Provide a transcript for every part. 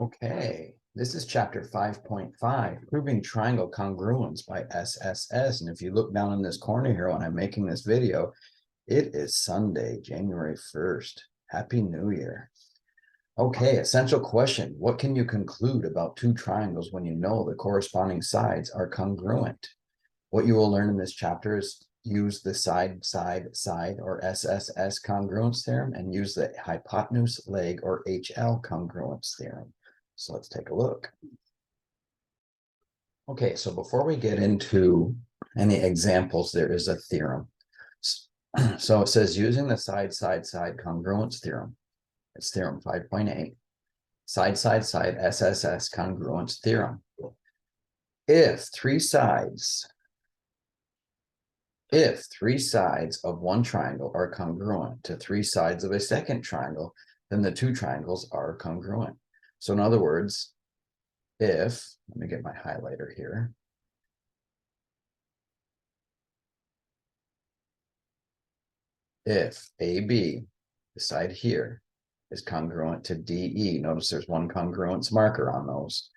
Okay, this is chapter 5.5, proving triangle congruence by SSS. And if you look down in this corner here when I'm making this video, it is Sunday, January 1st. Happy New Year. Okay, essential question. What can you conclude about two triangles when you know the corresponding sides are congruent? What you will learn in this chapter is use the side or SSS congruence theorem and use the hypotenuse-leg or HL congruence theorem. So let's take a look. Okay, so before we get into any examples, there is a theorem. So it says using the side congruence theorem. It's theorem 5.8. Side SSS congruence theorem. If three sides of one triangle are congruent to three sides of a second triangle, then the two triangles are congruent. So in other words, let me get my highlighter here. If AB, the side here, is congruent to DE, notice there's one congruence marker on those,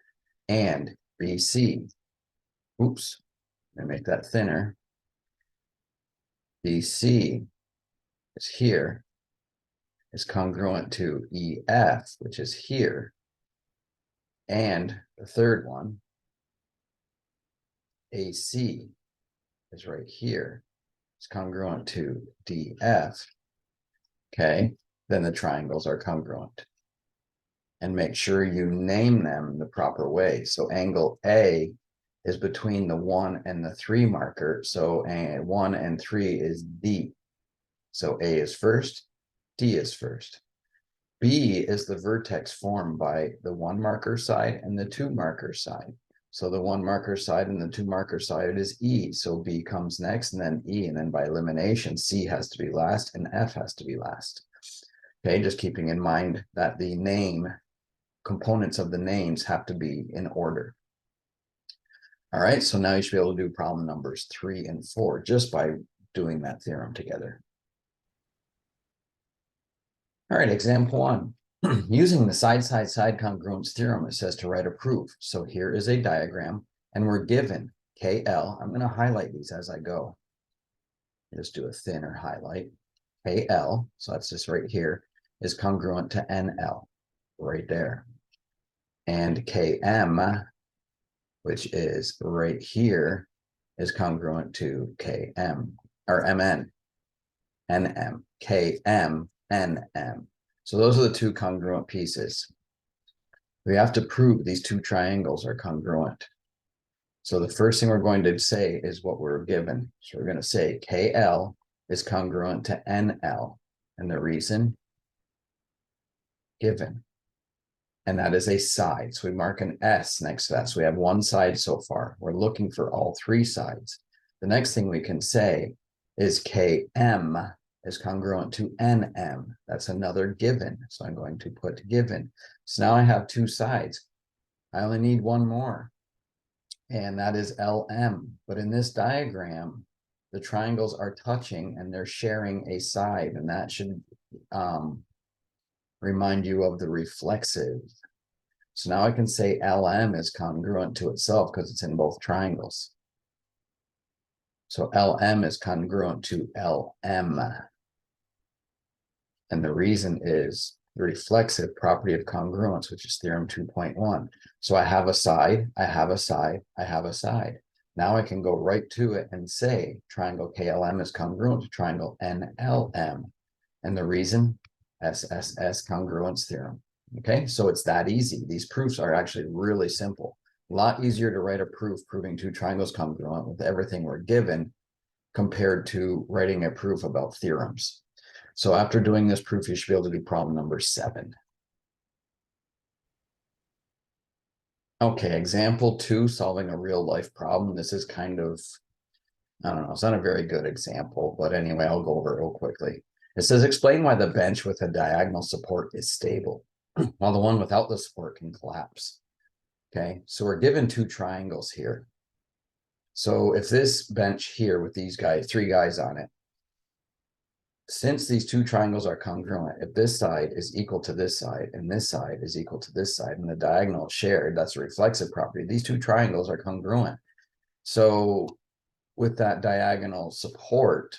and BC, oops, let me make that thinner. BC is here, is congruent to EF, which is here, and the third one, AC, is right here, is congruent to DF, okay, then the triangles are congruent. And make sure you name them the proper way. So angle A is between the 1 and the 3 marker. So 1 and 3 is D. So A is first, D is first. B is the vertex formed by the 1 marker side and the 2 marker side. So the 1 marker side and the 2 marker side is E. So B comes next and then E. And then by elimination, C has to be last and F has to be last. Okay, just keeping in mind that the components of the names have to be in order. All right, so now you should be able to do problem numbers 3 and 4 just by doing that theorem together. All right, example 1. Using the side congruence theorem, it says to write a proof. So here is a diagram, and we're given KL. I'm going to highlight these as I go. Just do a thinner highlight. KL, so that's just right here, is congruent to NL, right there. And KM, which is right here, is congruent to KM, or MN, NM, KM, NM. So those are the two congruent pieces. We have to prove these two triangles are congruent. So the first thing we're going to say is what we're given. So we're going to say KL is congruent to NL. And the reason? Given. And that is a side. So we mark an S next to that. So we have one side so far. We're looking for all three sides. The next thing we can say is KM is congruent to NM. That's another given. So I'm going to put given. So now I have two sides. I only need one more. And that is LM. But in this diagram, the triangles are touching and they're sharing a side. And that should remind you of the reflexive. So now I can say LM is congruent to itself because it's in both triangles. So LM is congruent to LM. And the reason is the reflexive property of congruence, which is theorem 2.1. So I have a side, I have a side, I have a side. Now I can go right to it and say triangle KLM is congruent to triangle NLM. And the reason? SSS congruence theorem. Okay, so it's that easy. These proofs are actually really simple. A lot easier to write a proof proving two triangles congruent with everything we're given compared to writing a proof about theorems. So after doing this proof, you should be able to do problem number 7. Okay, example 2, solving a real life problem. This is kind of, I don't know, it's not a very good example, but anyway, I'll go over it real quickly. It says, explain why the bench with a diagonal support is stable, while the one without the support can collapse. Okay, so we're given two triangles here. So if this bench here with these guys, 3 guys on it, since these two triangles are congruent, if this side is equal to this side and this side is equal to this side and the diagonal is shared, that's a reflexive property. These two triangles are congruent. So with that diagonal support,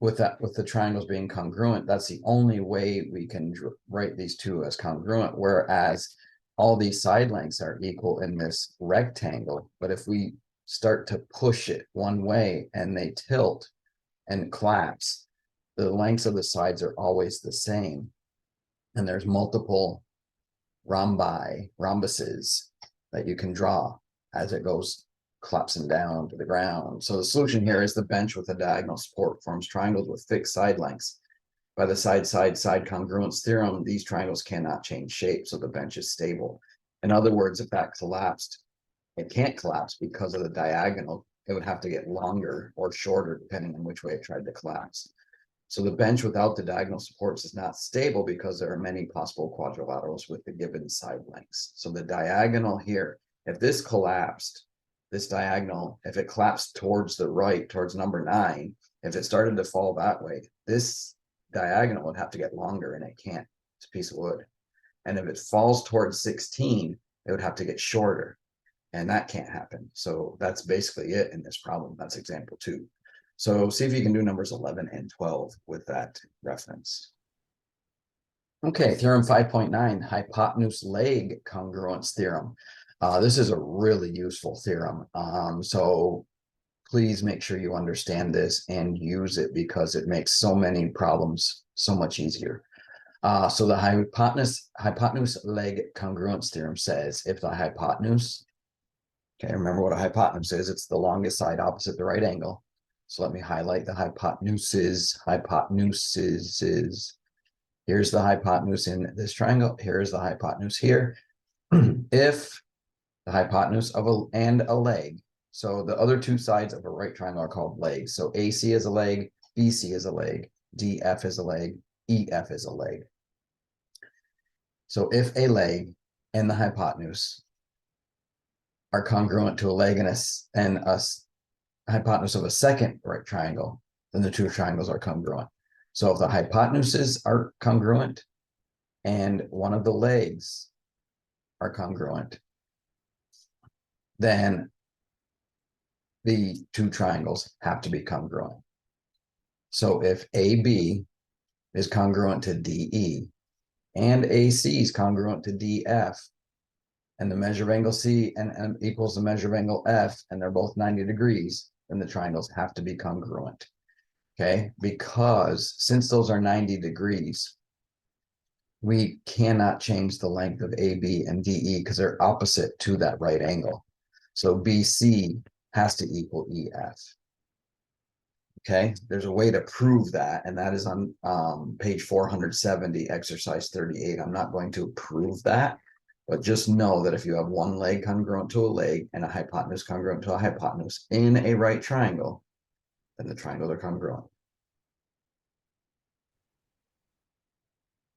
with the triangles being congruent, that's the only way we can write these two as congruent, whereas all these side lengths are equal in this rectangle. But if we start to push it one way and they tilt and collapse, the lengths of the sides are always the same. And there's multiple rhombuses that you can draw as it goes collapsing down to the ground. So the solution here is the bench with a diagonal support forms triangles with fixed side lengths. By the side congruence theorem, these triangles cannot change shape, so the bench is stable. In other words, if that collapsed, it can't collapse because of the diagonal. It would have to get longer or shorter, depending on which way it tried to collapse. So the bench without the diagonal supports is not stable because there are many possible quadrilaterals with the given side lengths. So the diagonal here, if this collapsed, this diagonal, if it collapsed towards the right, towards number 9, if it started to fall that way, this diagonal would have to get longer, and it can't. It's a piece of wood. And if it falls towards 16, it would have to get shorter, and that can't happen. So that's basically it in this problem. That's example 2. So see if you can do numbers 11 and 12 with that reference. Okay, theorem 5.9, hypotenuse-leg congruence theorem. This is a really useful theorem. So please make sure you understand this and use it because it makes so many problems so much easier. So the hypotenuse-leg congruence theorem says if the hypotenuse, okay, remember what a hypotenuse is, it's the longest side opposite the right angle. So let me highlight the hypotenuses. Here's the hypotenuse in this triangle. Here's the hypotenuse here. If the hypotenuse of a leg, so the other two sides of a right triangle are called legs. So AC is a leg, BC is a leg, DF is a leg, EF is a leg. So if a leg and the hypotenuse are congruent to a leg and a hypotenuse of a second right triangle, then the two triangles are congruent. So if the hypotenuses are congruent and one of the legs are congruent, then the two triangles have to be congruent. So if AB is congruent to DE and AC is congruent to DF, and the measure of angle C and equals the measure of angle F, and they're both 90 degrees, then the triangles have to be congruent. Okay, because since those are 90 degrees, we cannot change the length of AB and DE because they're opposite to that right angle. So BC has to equal EF. Okay, there's a way to prove that, and that is on page 470, exercise 38. I'm not going to prove that, but just know that if you have one leg congruent to a leg and a hypotenuse congruent to a hypotenuse in a right triangle, then the triangles are congruent.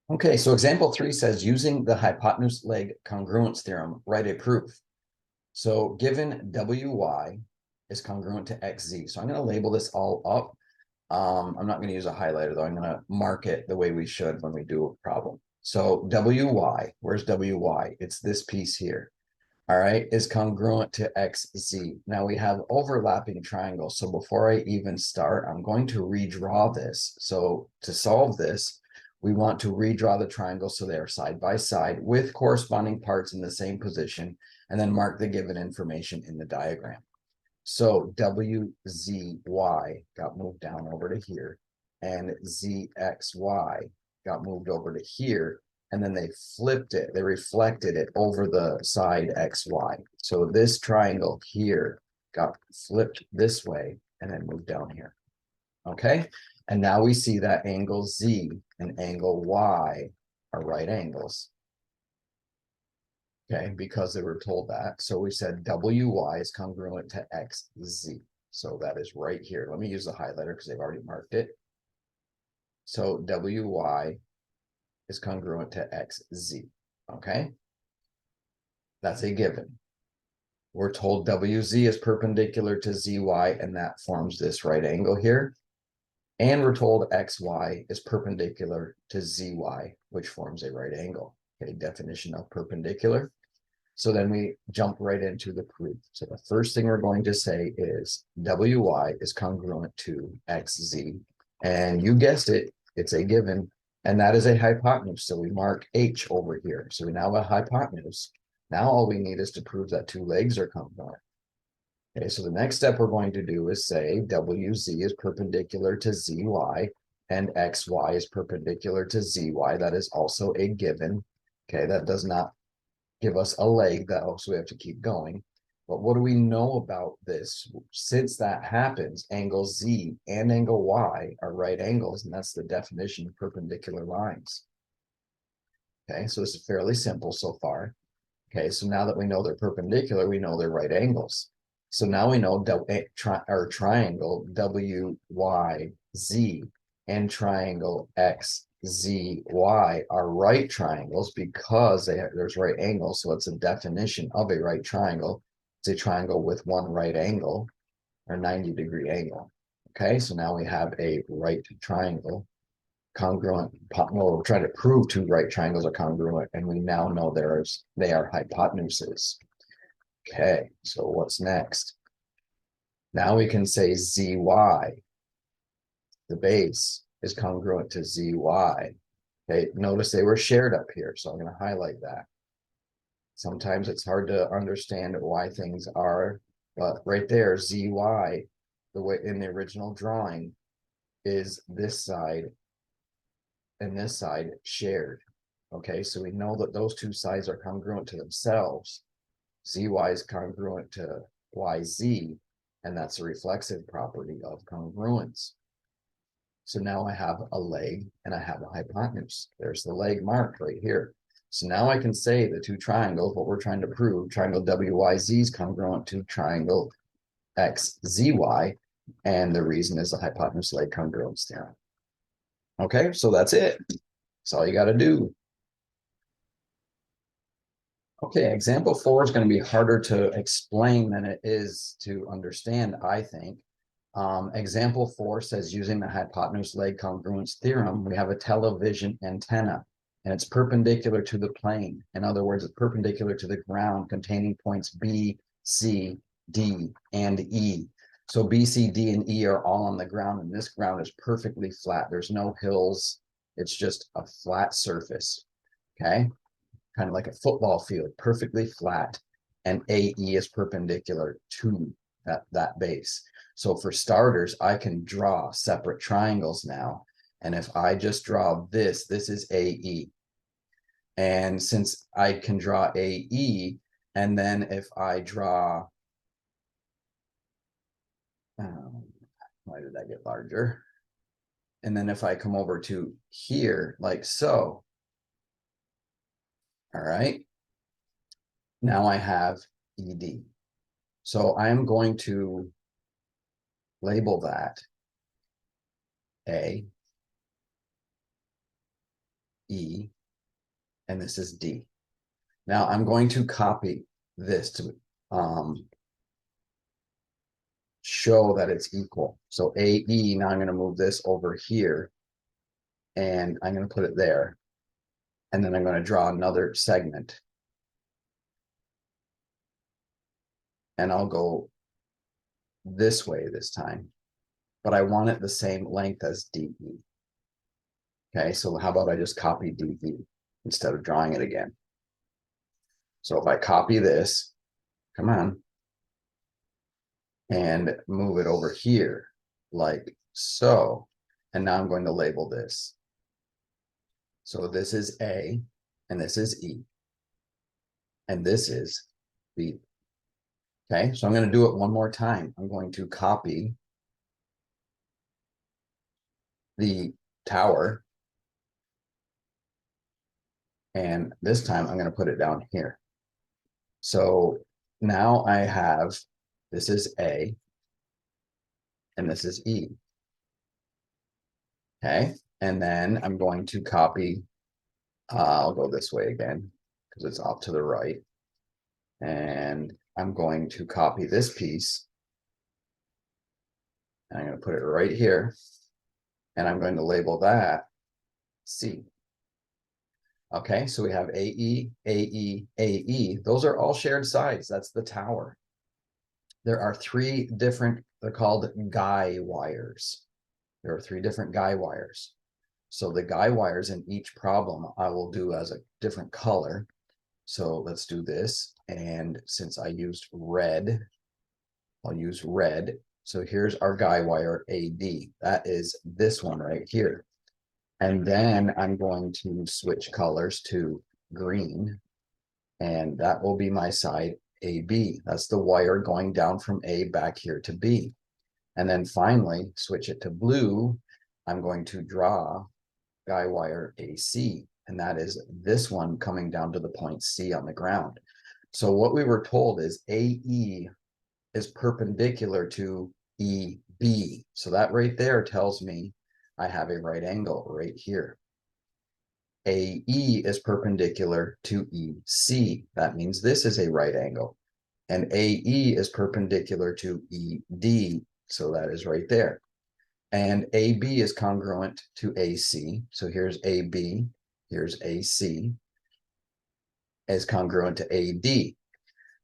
Okay, so example 3 says using the hypotenuse-leg congruence theorem, write a proof. So given WY is congruent to XZ. So I'm going to label this all up. I'm not going to use a highlighter though. I'm going to mark it the way we should when we do a problem. So WY, where's WY? It's this piece here. All right, is congruent to XZ. Now we have overlapping triangles. So before I even start, I'm going to redraw this. So to solve this, we want to redraw the triangles so they are side by side with corresponding parts in the same position, and then mark the given information in the diagram. So WZY got moved down over to here, and ZXY got moved over to here, and then they flipped it, they reflected it over the side XY. So this triangle here got flipped this way and then moved down here. Okay, and now we see that angle Z and angle Y are right angles. Okay, because they were told that. So we said WY is congruent to XZ. So that is right here. Let me use the highlighter because they've already marked it. So WY is congruent to XZ. Okay, that's a given. We're told WZ is perpendicular to ZY, and that forms this right angle here. And we're told XY is perpendicular to ZY, which forms a right angle. Okay, definition of perpendicular. So then we jump right into the proof. So the first thing we're going to say is WY is congruent to XZ. And you guessed it, it's a given. And that is a hypotenuse. So we mark H over here. So we now have a hypotenuse. Now all we need is to prove that two legs are congruent. Okay, so the next step we're going to do is say WZ is perpendicular to ZY and XY is perpendicular to ZY. That is also a given. Okay, that does not give us a leg though, so we have to keep going. But what do we know about this? Since that happens, angle Z and angle Y are right angles, and that's the definition of perpendicular lines. Okay, so this is fairly simple so far. Okay, so now that we know they're perpendicular, we know they're right angles. So now we know our triangle WYZ and triangle XZY are right triangles because there's right angles. So it's a definition of a right triangle. It's a triangle with one right angle or 90-degree angle. Okay, so now we have a right triangle congruent. Well, we're trying to prove two right triangles are congruent, and we now know they are hypotenuses. Okay, so what's next? Now we can say ZY, the base, is congruent to ZY. Okay, notice they were shared up here, so I'm going to highlight that. Sometimes it's hard to understand why things are, but right there, ZY, the way in the original drawing, is this side and this side shared. Okay, so we know that those two sides are congruent to themselves. ZY is congruent to YZ, and that's a reflexive property of congruence. So now I have a leg and I have a hypotenuse. There's the leg marked right here. So now I can say the two triangles, what we're trying to prove, triangle WYZ is congruent to triangle XZY, and the reason is the hypotenuse leg congruence theorem. Okay, so that's it. That's all you got to do. Okay, example 4 is going to be harder to explain than it is to understand, I think. Example 4 says using the hypotenuse-leg congruence theorem, we have a television antenna, and it's perpendicular to the plane. In other words, it's perpendicular to the ground containing points B, C, D, and E. So B, C, D, and E are all on the ground, and this ground is perfectly flat. There's no hills. It's just a flat surface, okay? Kind of like a football field, perfectly flat, and AE is perpendicular to that base. So for starters, I can draw separate triangles now. And if I just draw this is AE. And since I can draw AE, and then if I draw, why did I get larger? And then if I come over to here, like so, all right, now I have ED. So I am going to label that A, E, and this is D. Now I'm going to copy this to show that it's equal. So AE, now I'm going to move this over here, and I'm going to put it there. And then I'm going to draw another segment. And I'll go this way this time, but I want it the same length as DE. Okay, so how about I just copy DE instead of drawing it again? So if I copy this, come on, and move it over here like so, and now I'm going to label this. So this is A, and this is E, and this is B. Okay, so I'm going to do it one more time. I'm going to copy the tower, and this time I'm going to put it down here. So now I have, this is A, and this is E. Okay, and then I'm going to copy, I'll go this way again because it's off to the right. And I'm going to copy this piece. And I'm going to put it right here. and I'm going to label that C. Okay, so we have AE, AE, AE. Those are all shared sides. That's the tower. There are three different, they're called guy wires. There are three different guy wires. So the guy wires in each problem I will do as a different color. So let's do this. And since I used red, I'll use red. So here's our guy wire AD. That is this one right here. And then I'm going to switch colors to green. And that will be my side AB. That's the wire going down from A back here to B. And then finally, switch it to blue. I'm going to draw guy wire AC. And that is this one coming down to the point C on the ground. So what we were told is AE is perpendicular to EB. So that right there tells me I have a right angle right here. AE is perpendicular to EC. That means this is a right angle. And AE is perpendicular to ED. So that is right there. And AB is congruent to AC. So here's AB, here's AC, is congruent to AD.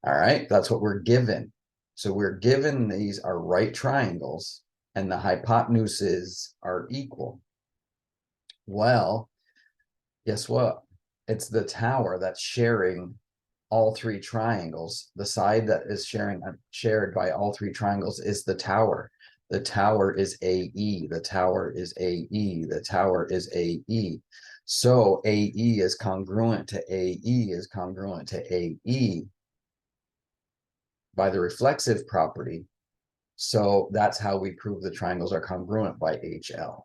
All right, that's what we're given. So we're given these are right triangles and the hypotenuses are equal. Well, guess what? It's the tower that's sharing all three triangles. The side that is shared by all three triangles is the tower. The tower is AE. The tower is AE. The tower is AE. So AE is congruent to AE is congruent to AE by the reflexive property. So that's how we prove the triangles are congruent by HL.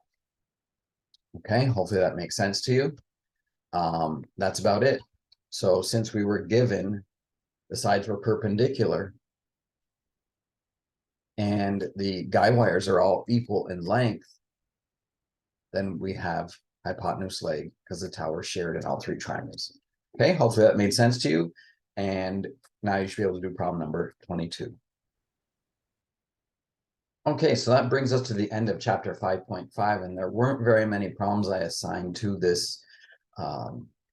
Okay, hopefully that makes sense to you. That's about it. So since we were given the sides were perpendicular and the guy wires are all equal in length, then we have hypotenuse leg because the tower is shared in all three triangles. Okay, hopefully that made sense to you. And now you should be able to do problem number 22. Okay, so that brings us to the end of chapter 5.5, and there weren't very many problems I assigned to this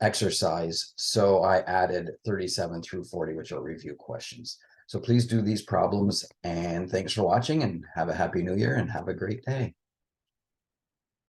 exercise, so I added 37 through 40, which are review questions. So please do these problems, and thanks for watching, and have a happy new year, and have a great day.